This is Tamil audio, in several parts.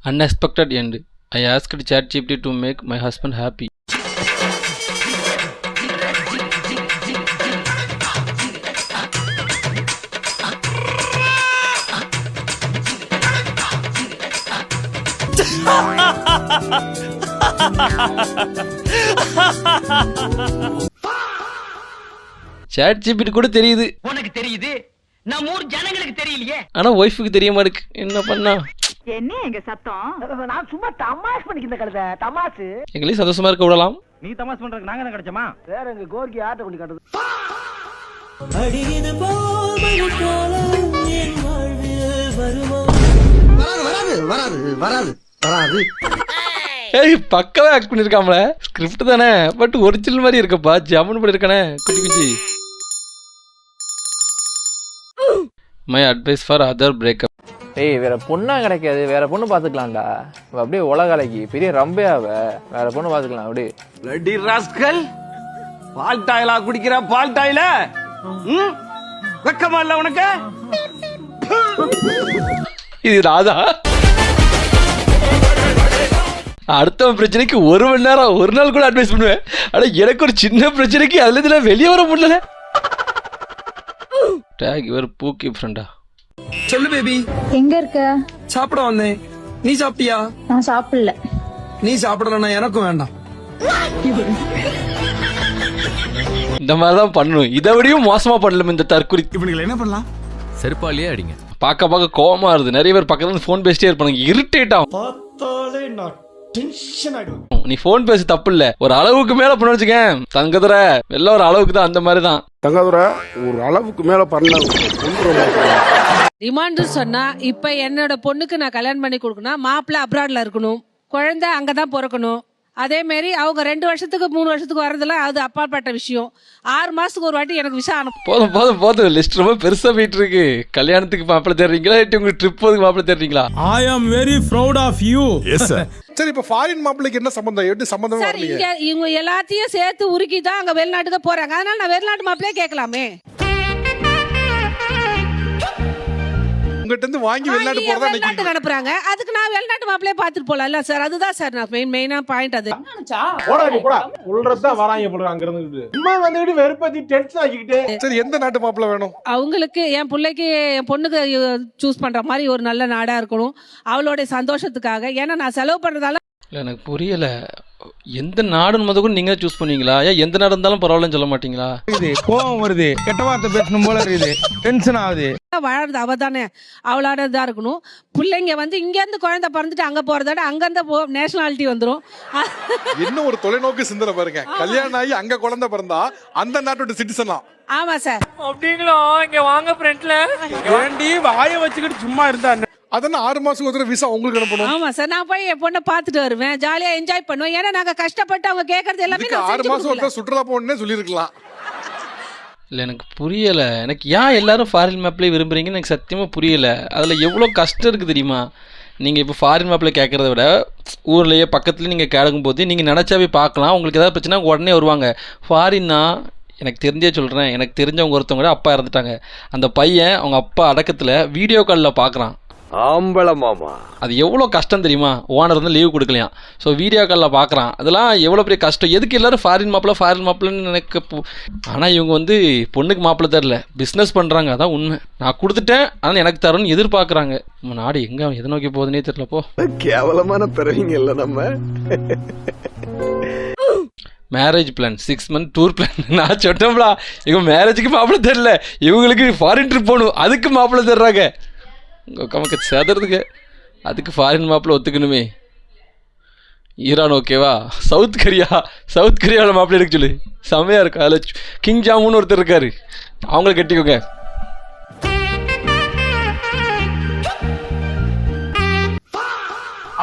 Unexpected end. I asked ChatGPT to make my husband happy. ChatGPT கூட தெரியுது. உனக்கு தெரியுது, நம்ம ஊர் ஜனங்களுக்கு தெரியலையே. ஆனா ஒய்ஃபுக்கு தெரிய மாட்டுக்கு. என்ன பண்ணா? என்ன எங்க சத்தம்? நான் சும்மா தமாஷ் பண்ணிக்கிற கழுத தமாஷ். எங்களையும் சந்தோஷமா இருக்க விடலாம். நீ தமாஷ் பண்றதுக்கு நாங்க என்ன கிடைச்சோமா? வேற எங்க கோர்க்கி ஆட்ட கொண்டு காட்டுது. அடியது போமணிக்காலம் என் வாழ்வில் வருமோ? வராது. ஏய் பக்கவா ஆக்ட் பண்ணிருக்காமல. ஸ்கிரிப்ட் தானே, பட் ஒரிஜினல் மாதிரி இருக்கப்பா. ஜாமுன் பண்ணிருக்கானே குட்டி குச்சி. My advice for other breakup. ஏய் வேற பொண்ணா கிடைக்காது, வேற பொண்ணு பாத்துக்கலாம்டா. அப்படியே உலகலைக்கு பெரிய ரம்பையாவ, வேற பொண்ணு பாத்துக்கலாம். அப்படியே ரெடி ராஸ்கல், பால் டாயிலா குடிக்கிற பால் டாயில. வெக்கமா இல்ல உனக்கு? இது ராதா. அடுத்தவன் பிரச்சனைக்கு 1 மணி நேரம் 1 நாள் கூட அட்வைஸ் பண்ணுவேன். ஆனா எனக்கு ஒரு சின்ன பிரச்சனைக்கு அதுல இதுல வெளியே வர முடியல. டேக் இவர் பூக்கி ஃப்ரெண்டா. சொல்லு பேபி. எங்க இருக்க? சாப்பிட வந்தேன். நீ சாப்பிட்டியா? நான் சாப்பிடல. நீ சாப்பிடலன்னா எனக்கும் வேண்டாம். இந்த மாதிரிதான் பண்ணணும். இதை விடையும் மோசமா பண்ணலாம் இந்த தற்குறி. இப்ப என்ன பண்ணலாம்? செருப்பாலேயே அடிங்க. பார்க்க கோவமா இருது. நிறைய பேர் பக்கத்துல இருந்து ஃபோன் பேசிட்டே இருப்பாங்க. இரிட்டேட் ஆகும். பார்த்தாலே நான் டென்ஷன் ஆயிடும். நீ ஃபோன் பேச தப்பு இல்ல, ஒரு அளவுக்கு மேல பண்ண வச்சுக்கேன் தங்கதுர. எல்லாம் ஒரு அளவுக்கு தான், அந்த மாதிரி தான் தங்கதுர. ஒரு அளவுக்கு மேல பண்ண டிமாண்ட் சொன்னா, இப்ப என்னோட பொண்ணுக்கு நான் கல்யாணம் பண்ணி கொடுக்கணும், மாப்பிள்ள அப்ராட்ல இருக்கணும், குழந்தை அங்கதான் பிறக்கணும். அதே மாதிரி அவங்க 2 வருஷத்துக்கு 3 வருஷத்துக்கு வரதெல்லாம் அது அப்பாற்பட்ட விஷயம். 6 மாசத்துக்கு ஒரு வாட்டி எனக்கு விசா அனுப்பும். போதும் லிஸ்ட் ரொம்ப பெருசா போயிட்டு இருக்கு. கல்யாணத்துக்கு மாப்பிள்ள தேடுறீங்களா, உங்களுக்கு ட்ரிப் போதுக்கு மாப்பிள்ள தேடுறீங்களா? I am very proud of you. Yes sir. சரி, இப்ப ஃபாரின் மாப்பிளைக்கு என்ன சம்பந்தம்? எப்படி சம்பந்தம் சார், இவங்க எல்லாத்தையும் சேர்த்து உருக்கி தான் அங்க வெளிநாட்டுக்கு போறாங்க. அதனால நான் வெளிநாட்டு மாப்பிளையே கேட்கலாமே. உங்ககிட்ட இருந்து வாங்கி வெளிநாட்டு போறதா வெளிநாட்டுக்கு அனுப்புறாங்க. அதுக்கு நான் வெளிநாட்டு மாப்பிளையே பார்த்துட்டு போலாம் சார். அதுதான் சார் நான் மெயினா பாயிண்ட். அது சொல்றதுதான் வராங்க போல அங்க இருந்து. சும்மா வந்துட்டு வெறுப்பத்தி டென்ஷன் ஆக்கிக்கிட்டு. சரி, எந்த நாட்டு மாப்பிள்ளை வேணும் அவங்களுக்கு? என் பிள்ளைக்கு, என் பொண்ணுக்கு சூஸ் பண்ற மாதிரி ஒரு நல்ல நாடா இருக்கணும், அவளோட சந்தோஷத்துக்காக. ஏன்னா நான் செலவு பண்றதால இல்லை, எனக்கு புரியல. எந்த நாடுன்னு முத கூட நீங்க சூஸ் பண்ணுவீங்களா? ஏன் எந்த நாடு இருந்தாலும் பரவாயில்லன்னு சொல்ல மாட்டீங்களா? கோவம் வருது, கெட்ட வார்த்தை பேசணும் போல இருக்குது, டென்ஷன் ஆகுது. வாழறது அவ தானே, அவளோட இதா இருக்கணும். பிள்ளைங்க இங்க இருந்து குழந்தை பிறந்துட்டு அங்க போறதோட அங்க இருந்து நேஷனாலிட்டி வந்துடும். என்ன ஒரு தொலைநோக்கு சிந்தனை பாருங்க. கல்யாணம் ஆகி அங்க குழந்தை பிறந்தா அந்த நாட்டோட சிட்டிசனா? ஆமா சார். அப்படிங்களா? இங்க வாங்க ஃப்ரெண்ட்ல. ஏண்டி வாயை வச்சுக்கிட்டு சும்மா இருந்தா? அதெல்லாம் 6 மாசத்துக்கு ஒரு விசா உங்களுக்கு அனுப்பணும். ஆமா சார், நான் போய் என் பொண்ணை பார்த்துட்டு வருவேன், ஜாலியா என்ஜாய் பண்ணுவேன். ஏன்னா நாங்க கஷ்டப்பட்டு அவங்க கேட்கறது எல்லாமே 6 மாசம் ஒருத்தர் சுற்றுலா போகணுன்னே சொல்லியிருக்கலாம். இல்லை, எனக்கு புரியலை. எனக்கு ஏன் எல்லாரும் ஃபாரின் மேப்லேயே விரும்புகிறீங்கன்னு எனக்கு சத்தியமாக புரியலை. அதில் எவ்வளோ கஷ்டம் இருக்குது தெரியுமா? நீங்கள் இப்போ ஃபாரின் மேப்பில் கேட்குறத விட ஊர்லேயே பக்கத்துலேயே நீங்கள் கேட்கும் போது நீங்கள் நினச்சாவே பார்க்கலாம். உங்களுக்கு ஏதாவது பிரச்சனை உடனே வருவாங்க. ஃபாரின்னா எனக்கு தெரிஞ்சே சொல்கிறேன், எனக்கு தெரிஞ்சவங்க ஒருத்தவங்க கூட அப்பா இறந்துட்டாங்க. அந்த பையன் அவங்க அப்பா அடக்கத்தில் வீடியோ காலில் பார்க்குறான். ஆம்பள மாமா, அது எவ்வளோ கஷ்டம் தெரியுமா? ஓனர் வந்து லீவ் கொடுக்கலையாம். ஸோ வீடியோ காலில் பார்க்குறான். அதெல்லாம் எவ்வளோ பெரிய கஷ்டம். எதுக்கு எல்லோரும் ஃபாரின் மாப்பிள்ளன்னு எனக்கு. ஆனால் இவங்க வந்து பொண்ணுக்கு மாப்பிள்ளை தரல, பிஸ்னஸ் பண்ணுறாங்க. அதான் உண்மை. நான் கொடுத்துட்டேன், ஆனால் எனக்கு தரணும்னு எதிர்பார்க்குறாங்க. நம்ம நாடு எங்கே எதை நோக்கி போகுதுன்னே தெரியலப்போ. கேவலமான பிறவிங்க இல்லை நம்ம. Marriage plan 6 month tour plan. நான் சொன்னோம்லா, இவங்க மேரேஜுக்கு மாப்பிள்ளை தரல, இவங்களுக்கு ஃபாரின் ட்ரிப் போகணும், அதுக்கு மாப்பிள்ளை தர்றாங்க. உங்கள் சேதறதுக்கு அதுக்கு ஃபாரின் மாப்பிள்ளை ஒத்துக்கணுமே. ஈரான் ஓகேவா? சவுத் கொரியாவில் மாப்பிள்ளை எடுக்க சொல்லு, செம்மையாக இருக்கும். அதில் கிங் ஜாமுன்னு ஒருத்தர் இருக்காரு, அவங்கள கட்டிக்கோங்க.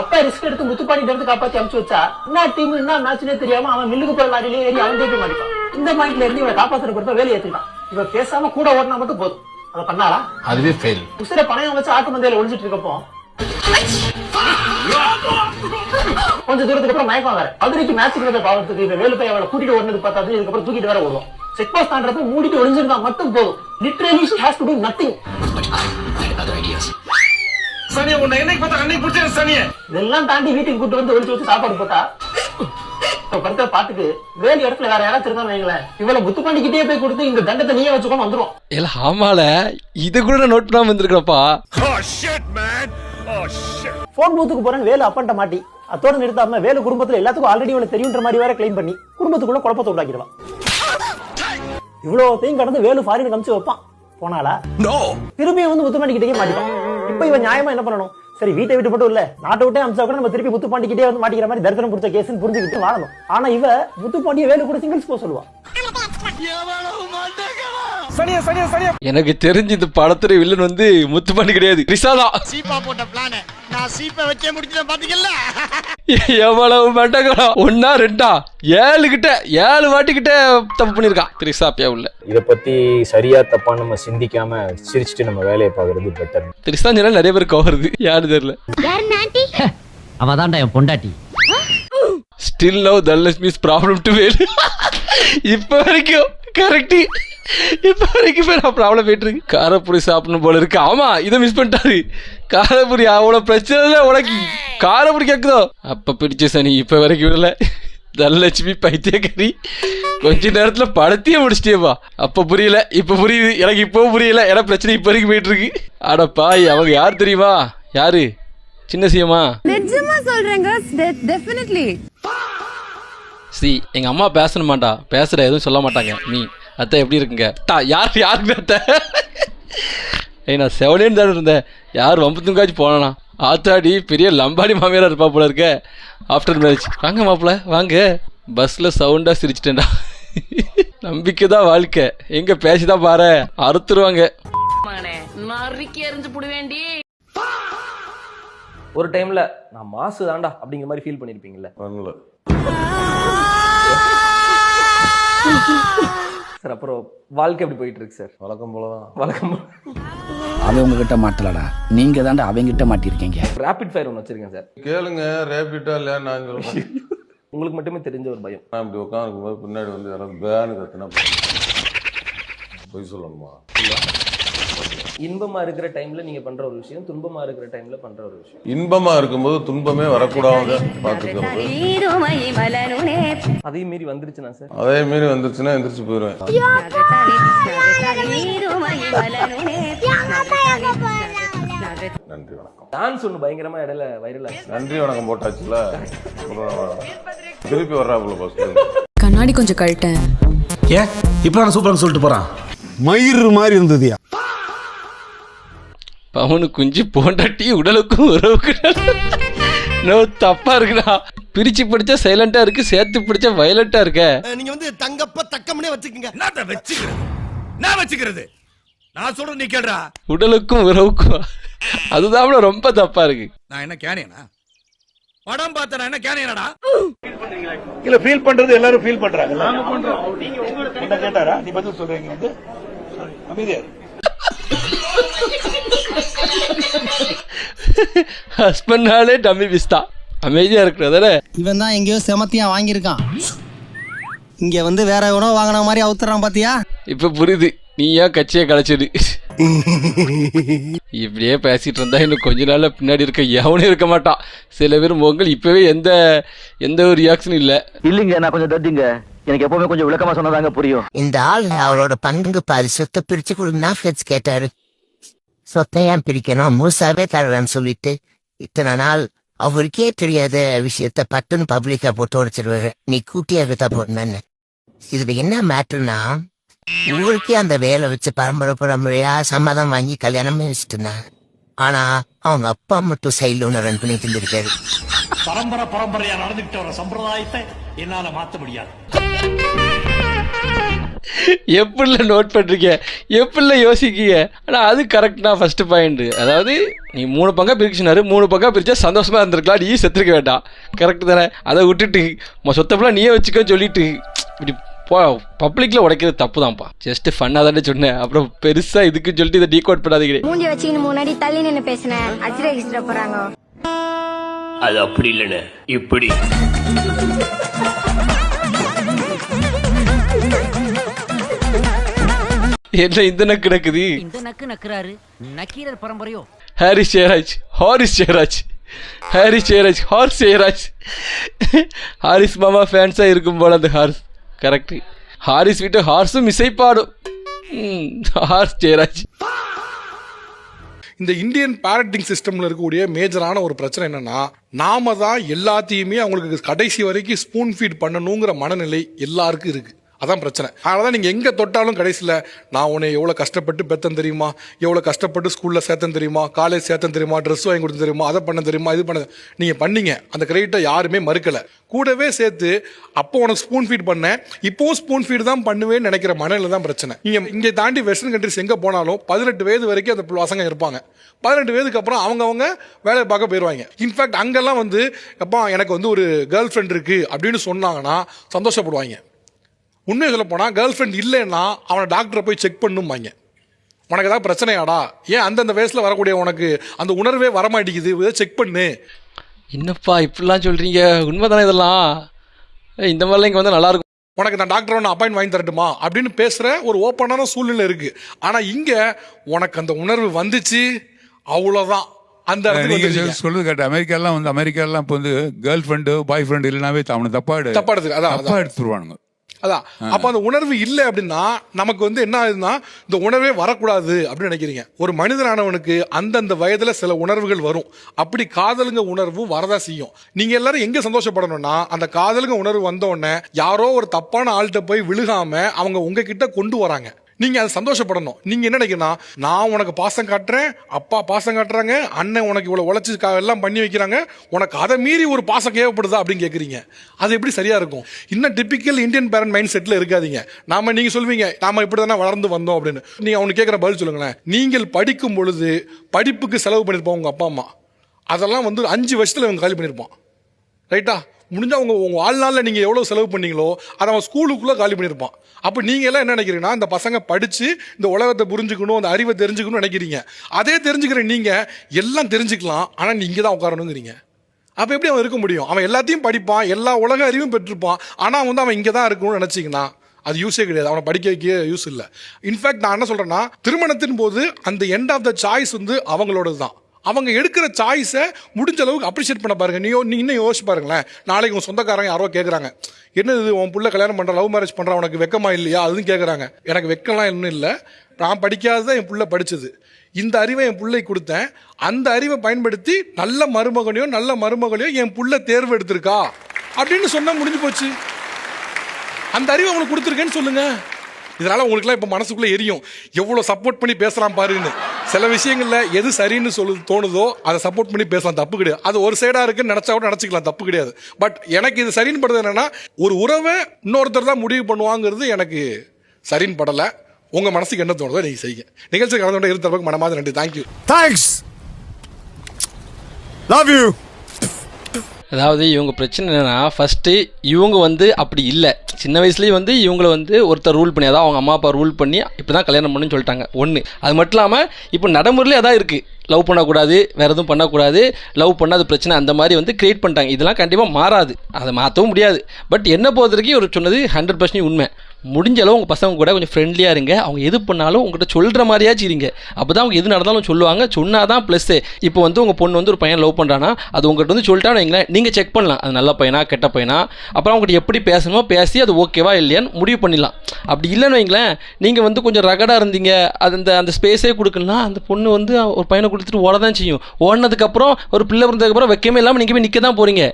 அப்பா ரிஸ்க் எடுத்து முத்துப்பாண்டி எடுத்து காப்பாத்தி அனுப்பிச்சு வச்சா என்ன டீம் என்ன மேட்ச்னே தெரியாம அவன் மில்லுக்கு போய் லாரியிலே ஏறி அவன் ஜெயிக்க மாட்டான். இந்த மைண்ட்ல இருந்து இவன் காப்பாத்துற பொறுத்த வேலையை ஏத்துக்கிட்டான். இவன் பேசாம கூட ஓடினா மட்டும் போதும். அதை பண்ணாரா? அதுவே ஃபெயில். உசிர பணையம் வச்சு ஆட்டு மந்தையில ஒளிஞ்சிட்டு இருக்கப்போ கொஞ்சம் தூரத்துக்கு அப்புறம் மயக்கம் வேற. மதுரைக்கு மேட்சுக்கு பாவத்துக்கு இந்த வேலு பையன் அவளை கூட்டிட்டு ஓடுனது பார்த்தாது. இதுக்கப்புறம் தூக்கிட்டு வேற ஓடுவோம். செக் போஸ்ட் தாண்டறப்ப மூடிட்டு ஒளிஞ்சிருந்தா மட்டும் போதும். Literally she has to do nothing. சனியை உன்னை என்னைக்கு பார்த்தா அன்னைக்கு பிடிச்ச சனியை இதெல்லாம் தாண்டி வீட்டுக்கு கூட்டு வந்து ஒளிச்சு வச்சு சாப்பாடு போட்டா படுத்த பாட்டுக்கு வேலை இடத்துல வேற யாராச்சும் இருந்தா வைங்களேன் இவ்வளவு புத்து பண்ணிக்கிட்டே போய் கொடுத்து இந்த தண்டத்தை நீயே வச்சுக்கோன்னு வந்துரும். இல்ல ஆமால இது கூட நான் நோட் பண்ணாம இருந்திருக்கிறப்பா. போன் பூத்துக்கு போறேன்னு வேலு அப்பன்ட்ட மாட்டி அதோட நிறுத்தாம வேலு குடும்பத்துல எல்லாத்துக்கும் ஆல்ரெடி இவளை தெரியுன்ற மாதிரி வேற கிளைம் பண்ணி குடும்பத்துக்குள்ள குழப்பத்தை உண்டாக்கிடுவான். இவ்வளவுத்தையும் கடந்து வேலு ஃபாரின் காமிச்சு வைப்பான். போனாலா திரும்பியும் வந்து முத்துப்பாண்டிக்கிட்டே மாட்டிப்பான். இப்ப இவன் நியாயமா என்ன பண்ணணும்? சரி வீட்டை விட்டு மட்டும் இல்ல நாட்டை விட்டே அம்சா கூட நம்ம திருப்பி முத்துப்பாண்டிக்கிட்டே வந்து மாட்டிக்கிற மாதிரி தரிசனம் பிடிச்ச கேஸ்ன்னு புரிஞ்சுக்கிட்டு வாழணும். ஆனா இவ முத்துப்பாண்டிய வேலு கூட சிங்கிள்ஸ் போக சொல்லுவான். எனக்கு தெரிஞ்சு இந்த படத்துல வில்லன் வந்து முத்துப்பாண்டி கிடையாது, ரிஷாதான். சீப்பா போட்ட பிளான நான் சீப்பை வச்சே முடிச்சிட்டேன் பாத்தீங்கல்ல. எவ்வளவு மண்டகரம், 1 2 7 வாட்டிக்கிட்ட தப்பு பண்ணிருக்கான் ரிஷா பியா உள்ள. இத பத்தி சரியா தப்பா நம்ம சிந்திக்காம சிரிச்சுட்டு நம்ம வேலையை பாக்குறது பெட்டர். ரிஷா சொன்னா நிறைய பேருக்கு கவருது, யாரு தெரியல. அவதான்டா என் பொண்டாட்டி. Still no Dhanalakshmi's problem to Velu. இப்ப வரைக்கும் கரெக்ட், இப்ப வரைக்கும் நான் ப்ராப்ளம் போயிட்டு இருக்கு. காரப்பொடி சாப்பிடணும் போல இருக்கு. ஆமா இதை மிஸ் பண்ணிட்டாரு. காரப்பொடி அவ்வளவு பிரச்சனை இல்லை உனக்கு, காரப்பொடி கேக்குதோ அப்ப பிடிச்ச சனி இப்ப வரைக்கும் விடல. தனலட்சுமி பைத்தியக்காரி, கொஞ்ச நேரத்துல படத்தையே முடிச்சிட்டேப்பா. அப்ப புரியல, இப்ப புரியுது. எனக்கு இப்பவும் புரியல, ஏன்னா பிரச்சனை இப்ப வரைக்கும் போயிட்டு இருக்கு. அடப்பா அவங்க யார் தெரியுமா? யாரு? சின்ன சியமா? நிஜமா சொல்றேங்க, டெஃபினெட்லி. எங்க அம்மா பேசணுமாண்டா, பேசுற எதுவும் சொல்ல மாட்டாங்க. நீ அத்தை எப்படி இருக்குங்க? யாருக்கு அத்தை? நான் செவனேன்னு தானே இருந்தேன். யார் வம்பத்துங்காச்சும் போனா ஆத்தாடி பெரிய லம்பாடி மாமியாரா இருப்பா போல இருக்க. ஆஃப்டர் மேரேஜ் வாங்க மாப்பிள்ள வாங்க. பஸ்ல சவுண்டா சிரிச்சிட்டேன்டா. நம்பிக்கை தான் வாழ்க்கை. எங்க பேசிதான் பாரு, அறுத்துருவாங்க. ஒரு டைம்ல நான் மாசு தாண்டா அப்படிங்கிற மாதிரி ஃபீல் பண்ணிருப்பீங்கல்ல சார்? அப்புறம் வாழ்க்கை எப்படி போயிட்டு இருக்கு சார்? வழக்கம் போலதான். வழக்கம் அவன் உங்ககிட்ட மாட்டலடா, நீங்க தாண்டா அவங்கிட்ட மாட்டிருக்கீங்க. ரேபிட் ஃபயர் ஒன்று வச்சிருக்கேன் சார். கேளுங்க, ரேபிட்டா இல்லையா நான் சொல்றேன். உங்களுக்கு மட்டுமே தெரிஞ்ச ஒரு பயம். நான் இப்படி உட்காந்துருக்கும் போது பின்னாடி வந்து யாராவது பேனு கத்துனா பொய் சொல்லணுமா? இன்பமா இருக்கிற டைம்ல நீங்க பண்ற ஒரு விஷயம், துன்பமா இருக்கிற டைம்ல பண்ற ஒரு விஷயம். இன்பமா இருக்கும்போது துன்பமே வரக்கூடாது பாத்துக்கிறது. அதையும் மீறி வந்துருச்சுனா சார்? அதே மீறி வந்துருச்சுன்னா எந்திரிச்சு போயிடுவேன். நன்றி வணக்கம். டான்ஸ் ஒன்று பயங்கரமா இடையில வைரல் ஆச்சு. நன்றி வணக்கம் போட்டாச்சுல, திருப்பி வர்றாப்புல பஸ். கண்ணாடி கொஞ்சம் கழட்டேன். ஏன் இப்ப நான் சூப்பர்னு சொல்லிட்டு போறான். மயிறு மாதிரி இருந்ததுயா. பவனு குஞ்சு போண்டாட்டி உடலுக்கும் உறவுக்கு நோ தப்பா இருக்குடா. பிரிச்சு பிடிச்சா சைலண்டா இருக்கு, சேர்த்து பிடிச்சா வயலண்டா இருக்க. நீங்க வந்து தங்கப்ப தக்கம்னே வச்சுக்கீங்க. நான் வச்சுக்கிறது நான் சொல்றது நீ கேடுறா. உடலுக்கும் உறவுக்கும் அதுதான் ரொம்ப தப்பா இருக்கு. நான் என்ன கேனியனா? படம் பார்த்தா என்ன கேனியனடா? இல்ல ஃபீல் பண்றது எல்லாரும் ஃபீல் பண்றாங்க. நாங்க பண்றோம். நீங்க உங்க கேட்டாரா? நீ பதில் சொல்றீங்க வந்து அமைதியா. ஹஸ்பண்ட்னாலே டம்மி பிஸ்தா, அமைதியா இருக்கிறதால. இவன் தான் எங்கேயோ செமத்தியா வாங்கியிருக்கான், இங்க வந்து வேற எவனோ வாங்கின மாதிரி அவுத்துறான் பாத்தியா? இப்ப புரியுது நீ ஏன் கட்சியை கலைச்சது. இப்படியே பேசிட்டு இருந்தா இன்னும் கொஞ்ச நாள்ல பின்னாடி இருக்க எவனும் இருக்க மாட்டான். சில பேர் பொங்கல் இப்பவே எந்த ஒரு ரியாக்ஷனும் இல்ல. இல்லைங்க நான் கொஞ்சம் தட்டிங்க, எனக்கு எப்பவுமே கொஞ்சம் விளக்கமா சொன்னதாங்க புரியும். இந்த ஆள் அவரோட பங்கு பாரு சொத்தை பிரிச்சு கொடுனா ஃபிளட்ஸ் கேட்டாரு. சொத்தை ஏன் பிரிக்கணும், முழுசாவே தருவேன்னு சொல்லிட்டு இத்தனை நாள் அவருக்கே தெரியாத விஷயத்த பட்டுன்னு பப்ளிக்கா போட்டு உடைச்சிருவாரு. நீ கூட்டியா வித்தா போடணுன்னு. இதுல என்ன மேட்டர்னா, ஊருக்கே அந்த வேலை வச்சு பரம்பரையா சம்மதம் வாங்கி கல்யாணமே வச்சுட்டு இருந்தாங்க. ஆனா அவங்க அப்பா மட்டும் சைடுல ஒன்று ரன் பண்ணிட்டு இருந்திருக்காரு. பரம்பரையா நடந்துகிட்ட ஒரு சம்பிரதாயத்தை என்னால மாத்த முடியாது. எப்படில நோட் பண்றீங்க, எப்படில யோசிக்கீங்க? ஆனா அது கரெக்ட்னா ஃபர்ஸ்ட் பாயிண்ட். அதாவது நீ 3 பங்கா பிரிச்சுனாரு, 3 பங்கா பிரிச்சா சந்தோஷமா இருந்திருக்கலாம், நீ செத்துருக்க வேண்டாம். கரெக்ட் தானே? அதை விட்டுட்டு சொத்தப்பெல்லாம் நீயே வச்சுக்க சொல்லிட்டு இப்படி பப்ளிக்ல உடைக்கிறது தப்பு தான்ப்பா. ஜஸ்ட் ஃபன்னா தானே சொன்னேன், அப்புறம் பெருசா இதுக்குன்னு சொல்லிட்டு இதை டீகோட் பண்ணாதீங்க. மூஞ்சி வச்சுக்கின்னு முன்னாடி தள்ளி நின்று பேசினேன், அச்சிர கிச்சிர போறாங்க. அது அப்படி இல்லைன்னு இப்படி. என்ன இந்த நக்கு நக்குது? இந்த நக்கு நக்குறாரு, நக்கீரர் பரம்பரையோ? ஹாரிஸ் ஜெயராஜ், ஹாரிஸ் ஜெயராஜ், ஹாரிஸ் ஜெயராஜ், ஹாரிஸ் ஜெயராஜ். ஹாரிஸ் மாமா ஃபேன்ஸாக இருக்கும் போல் அந்த ஹாரிஸ். கரெக்டு. ஹாரிஸ் வீட்டு ஹார்ஸும் இசைப்பாடும். ஹாரிஸ் ஜெயராஜ். இந்த இந்தியன் பேரண்டிங் சிஸ்டம்ல இருக்கக்கூடிய மேஜரான ஒரு பிரச்சனை என்னன்னா, நாம தான் எல்லாத்தையுமே அவங்களுக்கு கடைசி வரைக்கும் ஸ்பூன் ஃபீட் பண்ணணுங்கிற மனநிலை எல்லாருக்கும் இருக்கு. அதான் பிரச்சனை. அதனால நீங்கள் எங்கே தொட்டாலும் கடைசியில் நான் உன்னை எவ்வளோ கஷ்டப்பட்டு பெத்தன் தெரியுமா, எவ்வளோ கஷ்டப்பட்டு ஸ்கூலில் சேர்த்தன் தெரியுமா, காலேஜ் சேர்த்தன் தெரியுமா, ட்ரெஸ் வாங்கி கொடுத்து தெரியுமா, அதை பண்ண தெரியுமா, இது பண்ண நீங்கள் பண்ணீங்க. அந்த கிரெடிட்டை யாருமே மறுக்கலை. கூடவே சேர்த்து அப்போ உனக்கு ஸ்பூன் ஃபீட் பண்ணேன், இப்போவும் ஸ்பூன் ஃபீட் தான் பண்ணுவேன்னு நினைக்கிற மனநிலை தான் பிரச்சனை. நீங்கள் இங்கே தாண்டி வெஸ்டர்ன் கண்ட்ரிஸ் எங்கே போனாலும் 18 வயது வரைக்கும் அந்த பசங்க இருப்பாங்க. 18 வயதுக்கு அப்புறம் அவங்க வேலையை பார்க்க போயிடுவாங்க. இன்ஃபேக்ட் அங்கெல்லாம் வந்து அப்பா எனக்கு வந்து ஒரு கேர்ள் ஃப்ரெண்ட் இருக்குது அப்படின்னு சொன்னாங்கன்னா சந்தோஷப்படுவாங்க. உண்மையை சொல்ல போனால் கேர்ள் ஃப்ரெண்ட் இல்லைன்னா அவனை டாக்டரை போய் செக் பண்ணுவாங்க. உனக்கு ஏதாவது பிரச்சனையாடா, ஏன் அந்தந்த வயசில் வரக்கூடிய உனக்கு அந்த உணர்வே வரமாட்டேங்குது, இதை செக் பண்ணு. என்னப்பா இப்படிலாம் சொல்கிறீங்க? உண்மைதானே இதெல்லாம்? இந்த மாதிரிலாம் இங்கே வந்து நல்லாயிருக்கும். உனக்கு நான் டாக்டரை ஒன்று அப்பாயின்ட் வாங்கி தரட்டுமா அப்படின்னு பேசுகிற ஒரு ஓப்பனான சூழ்நிலை இருக்குது. ஆனால் இங்கே உனக்கு அந்த உணர்வு வந்துச்சு, அவ்வளோதான். அந்த நீங்க சொல்றது கேட்ட அமெரிக்காலாம் இப்போ வந்து கேர்ள் ஃப்ரெண்டு பாய் ஃப்ரெண்டு இல்லைனாவே அவனை தப்பா எடுத்துருவானுங்க. அதான். அப்போ அந்த உணர்வு இல்லை அப்படின்னா நமக்கு வந்து என்ன ஆகுதுன்னா இந்த உணர்வே வரக்கூடாது அப்படின்னு நினைக்கிறீங்க. ஒரு மனிதனானவனுக்கு அந்தந்த வயதுல சில உணர்வுகள் வரும். அப்படி காதலுங்க உணர்வும் வரதா செய்யும். நீங்க எல்லாரும் எங்க சந்தோஷப்படணும்னா, அந்த காதலுங்க உணர்வு வந்த உடனே யாரோ ஒரு தப்பான ஆள்கிட்ட போய் விழுகாம அவங்க உங்ககிட்ட கொண்டு வராங்க. நீங்க அதை சந்தோஷப்படணும். நீங்க என்ன நினைக்கணும், நான் உனக்கு பாசம் காட்டுறேன், அப்பா பாசம் காட்டுறாங்க, அண்ணன் உனக்கு இவ்வளவு உழைச்சி எல்லாம் பண்ணி வைக்கிறாங்க, உனக்கு அதை மீறி ஒரு பாசம் தேவைப்படுதா அப்படின்னு கேட்குறீங்க. அது எப்படி சரியா இருக்கும்? இன்னும் டிபிக்கல் இந்தியன் பேரண்ட் மைண்ட் செட்ல இருக்காதீங்க. நீங்க சொல்வீங்க நாம இப்படி தானே வளர்ந்து வந்தோம் அப்படின்னு. நீங்க அவனுக்கு கேட்குற பதில் சொல்லுங்களேன். நீங்கள் படிக்கும் பொழுது படிப்புக்கு செலவு பண்ணியிருப்போம் உங்க அப்பா அம்மா, அதெல்லாம் வந்து 5 வருஷத்துல இவங்க காலி பண்ணியிருப்பான். ரைட்டா? முடிஞ்சா உங்க வாழ்நாளில் நீங்கள் எவ்வளோ செலவு பண்ணீங்களோ அதை அவன் ஸ்கூலுக்குள்ளே காலி பண்ணியிருப்பான். அப்போ நீங்கள் எல்லாம் என்ன நினைக்கிறீங்கன்னா, இந்த பசங்க படித்து இந்த உலகத்தை புரிஞ்சுக்கணும், அந்த அறிவை தெரிஞ்சுக்கணும்னு நினைக்கிறீங்க. அதே தெரிஞ்சுக்கிற நீங்கள் எல்லாம் தெரிஞ்சுக்கலாம், ஆனால் நீ இங்கே தான் உட்காரணுங்கிறீங்க. அப்போ எப்படி அவன் இருக்க முடியும்? அவன் எல்லாத்தையும் படிப்பான், எல்லா உலக அறிவும் பெற்றிருப்பான், ஆனால் வந்து அவன் இங்கே தான் இருக்கணும்னு நினச்சிங்கன்னா அது யூஸே கிடையாது. அவனை படிக்க வைக்க யூஸ் இல்லை. இன்ஃபேக்ட் நான் என்ன சொல்கிறேன்னா, திருமணத்தின் போது அந்த எண்ட் ஆஃப் த சாய்ஸ் வந்து அவங்களோடது தான். அவங்க எடுக்கிற சாய்ஸை முடிஞ்ச அளவுக்கு அப்ரிஷியேட் பண்ண பாருங்க. நீ இன்னும் யோசிச்சு பாருங்களேன். நாளைக்கு உங்க சொந்தக்காரங்க யாரோ கேட்குறாங்க, என்னது உன் புள்ள கல்யாணம் பண்ணுற, லவ் மேரேஜ் பண்ணுற, உனக்கு வெக்கமா இல்லையா அதுவும் கேட்குறாங்க. எனக்கு வெக்கம்லாம் இன்னும் இல்லை, நான் படிக்காததான் என் புள்ள படிச்சது, இந்த அறிவை என் பிள்ளை கொடுத்தேன், அந்த அறிவை பயன்படுத்தி நல்ல மருமகளையோ என் புள்ள தேர்வு எடுத்திருக்கா அப்படின்னு சொன்னா முடிஞ்சு போச்சு. அந்த அறிவை அவனுக்கு கொடுத்துருக்கேன்னு சொல்லுங்க. இதனால உங்களுக்குலாம் இப்போ மனசுக்குள்ளே எரியும், எவ்வளோ சப்போர்ட் பண்ணி பேசலாம் பாருன்னு. சில விஷயங்களில் எது சரின்னு தோணுதோ அதை சப்போர்ட் பண்ணி பேசலாம், தப்பு கிடையாது. அது ஒரு சைடாக இருக்குன்னு நினச்சா கூட நினச்சிக்கலாம், தப்பு கிடையாது. பட் எனக்கு இது சரின்னு படுறது என்னன்னா, ஒரு உறவை இன்னொருத்தர் தான் முடிவு பண்ணுவாங்கிறது எனக்கு சரின்னு படலை. உங்கள் மனசுக்கு என்ன தோணுதோ நீங்கள் செய்யுங்க. நிகழ்ச்சி கலந்து இருந்தவங்க மனமாதிரி நன்றி. தேங்க்யூ. தேங்க்ஸ். Love you. அதாவது இவங்க பிரச்சனை என்னென்னா, ஃபஸ்ட்டு இவங்க வந்து அப்படி இல்லை, சின்ன வயசுலேயே வந்து இவங்களை வந்து ஒருத்தர் ரூல் பண்ணி, அதாவது அவங்க அம்மா அப்பா ரூல் பண்ணி இப்படி தான் கல்யாணம் பண்ணுன்னு சொல்லிட்டாங்க. ஒன்று அது மட்டும் இல்லாமல் இப்போ நடைமுறையிலே அதான் இருக்குது, லவ் பண்ணக்கூடாது, வேறு எதுவும் பண்ணக்கூடாது, லவ் பண்ணாது பிரச்சனை, அந்த மாதிரி வந்து கிரியேட் பண்ணிட்டாங்க. இதெல்லாம் கண்டிப்பாக மாறாது, அதை மாற்றவும் முடியாது. பட் என்ன பொறுத்த வரைக்கும் ஒரு சொன்னது 100% உண்மை. முடிஞ்ச அளவு உங்கள் பசங்க கூட கொஞ்சம் ஃப்ரெண்ட்லியாக இருங்க. அவங்க எது பண்ணாலும் உங்கள்கிட்ட சொல்கிற மாதிரியாச்சும் இருங்க. அப்போ தான் அவங்க எது நடந்தாலும் சொல்லுவாங்க. சொன்னால் தான் ப்ளஸ்ஸு. இப்போ வந்து உங்கள் பொண்ணு வந்து ஒரு பையன் லவ் பண்ணுறான்னா அது உங்கள்கிட்ட வந்து சொல்லிட்டான்னு வைங்களேன், நீங்கள் செக் பண்ணலாம் அது நல்ல பையனா கெட்ட பையனா. அப்புறம் அவங்ககிட்ட எப்படி பேசணுமோ பேசி அது ஓகேவா இல்லையான்னு முடிவு பண்ணிடலாம். அப்படி இல்லைன்னு வைங்களேன், நீங்கள் வந்து கொஞ்சம் ரகடாக இருந்தீங்க, அது அந்த ஸ்பேஸே கொடுக்கலாம், அந்த பொண்ணு வந்து ஒரு பையனை கொடுத்துட்டு ஓட தான் செய்யும். ஓடினதுக்கப்புறம் ஒரு பிள்ளை பிறந்ததுக்கப்புறம் வைக்கமே இல்லாமல் நீங்கள் போய் நிற்க தான் போகிறீங்க.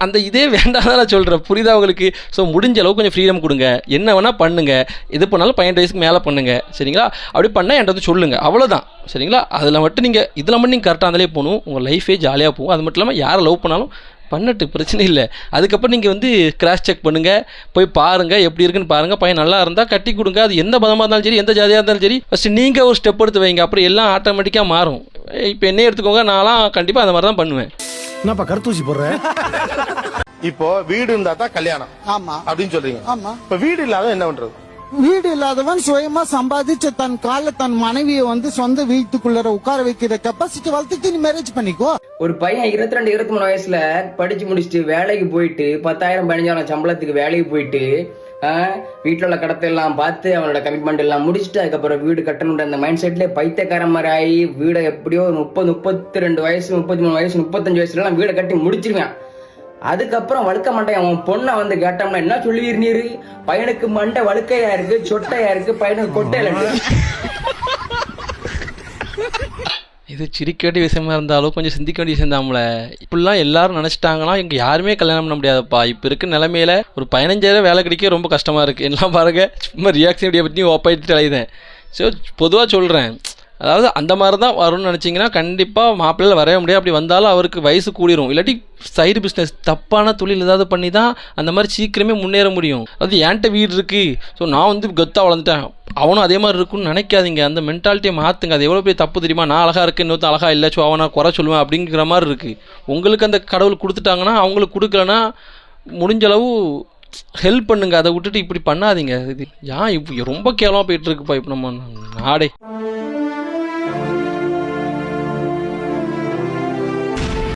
அந்த இதே வேண்டாம் தான் நான் சொல்கிறேன், புரியுதா உங்களுக்கு? ஸோ முடிஞ்ச அளவுக்கு கொஞ்சம் ஃப்ரீடம் கொடுங்க, என்ன வேணால் பண்ணுங்கள், எது பண்ணாலும் 18 வயசுக்கு மேலே பண்ணுங்கள், சரிங்களா? அப்படி பண்ணால் என்கிட்ட வந்து சொல்லுங்கள், அவ்வளோதான், சரிங்களா? அதில் மட்டும் நீங்கள் இதில் மட்டும் நீங்கள் கரெக்டாக இருந்தாலே போகணும், உங்கள் லைஃபே ஜாலியாக போகும். அது மட்டும் இல்லாமல் யாரை லவ் பண்ணாலும் பண்ணட்டு, பிரச்சனை இல்லை. அதுக்கப்புறம் நீங்கள் வந்து கிராஸ் செக் பண்ணுங்கள், போய் பாருங்கள் எப்படி இருக்குன்னு பாருங்கள். பையன் நல்லா இருந்தால் கட்டி கொடுங்க. அது எந்த பதமாக இருந்தாலும் சரி, எந்த ஜாதியாக இருந்தாலும் சரி, ஃபஸ்ட்டு நீங்கள் ஒரு ஸ்டெப் எடுத்து வைங்க, அப்புறம் எல்லாம் ஆட்டோமேட்டிக்காக மாறும். இப்போ என்னையே எடுத்துக்கோங்க, நான்லாம் கண்டிப்பாக அந்த மாதிரி தான் பண்ணுவேன். என்னப்பா கருத்தூசி போடுறேன்? இப்போ வீடு இருந்தா தான் கல்யாணம் ஆமா அப்படின்னு சொல்றீங்க. ஆமா. இப்ப வீடு இல்லாத என்ன பண்றது? வீடு இல்லாதவன் சுயமா சம்பாதிச்சு தன் கால தன் மனைவியை வந்து சொந்த வீட்டுக்குள்ள உட்கார வைக்கிற கெப்பாசிட்டி வளர்த்துட்டு நீ மேரேஜ் பண்ணிக்கோ. ஒரு பையன் 22, 23 வயசுல படிச்சு முடிச்சுட்டு வேலைக்கு போயிட்டு 10,000 15,000 சம்பளத்துக்கு வேலைக்கு போயிட்டு வீட்டில் உள்ள கடத்தை எல்லாம் பார்த்து அவனோட கமிட்மெண்ட் எல்லாம் முடிச்சுட்டு அதுக்கப்புறம் வீடு கட்டணுன்ற அந்த மைண்ட் செட்லேயே பைத்தியக்கார மாதிரி ஆகி வீடை எப்படியோ 32 வயசு 33 வயசு 35 வயசுலாம் வீடை கட்டி முடிச்சிருவேன். அதுக்கப்புறம் வழுக்க மாட்டேன். அவன் பொண்ணை வந்து கேட்டோம்னா என்ன சொல்லுவீர் நீரு? பையனுக்கு மண்டை வழுக்கையா இருக்கு, சொட்டையா இருக்கு, பையனுக்கு கொட்டையில இருக்கு. இது சிரிக்க வேண்டிய விஷயமா இருந்தாலும் கொஞ்சம் சிந்திக்க வேண்டிய விஷயம் தான்ல. இப்படிலாம் எல்லாரும் நினச்சிட்டாங்கன்னா இங்கே யாருமே கல்யாணம் பண்ண முடியாதுப்பா. இப்போ இருக்க நிலைமையில ஒரு 15,000 வேலை கிடைக்க ரொம்ப கஷ்டமாக இருக்குது. எல்லாம் பாருங்க, சும்மா ரியாக்ஷன் வீடியோ பற்றி ஓப்பாயிட்டு அழைதேன். ஸோ பொதுவாக சொல்கிறேன், அதாவது அந்த மாதிரி தான் வரும்னு நினச்சிங்கன்னா கண்டிப்பாக மாப்பிள்ளையில் வரவே முடியாது. அப்படி வந்தாலும் அவருக்கு வயசு கூடிரும். இல்லாட்டி சைடு பிஸ்னஸ் தப்பான தொழில் ஏதாவது பண்ணி தான் அந்த மாதிரி சீக்கிரமே முன்னேற முடியும். அது என்கிட்ட வீடு இருக்குது, ஸோ நான் வந்து கெத்தாக வளர்ந்துட்டேன், அவனும் அதே மாதிரி இருக்குன்னு நினைக்காதீங்க. அந்த மென்டாலிட்டியை மாற்றுங்க. அது எவ்வளோ பெரிய தப்பு தெரியுமா? நான் அழகாக இருக்கேன், இன்னொருத்த அழகாக இல்லை, ஸோ அவனை குறை சொல்லுவேன் அப்படிங்கிற மாதிரி இருக்குது. உங்களுக்கு அந்த கடவுள் கொடுத்துட்டாங்கன்னா அவங்களுக்கு கொடுக்கலன்னா முடிஞ்சளவு ஹெல்ப் பண்ணுங்க. அதை விட்டுட்டு இப்படி பண்ணாதீங்க. இது ஏன் இப்போ ரொம்ப கேவலமாக போயிட்டுருக்குப்பா இப்போ நம்ம நாடே.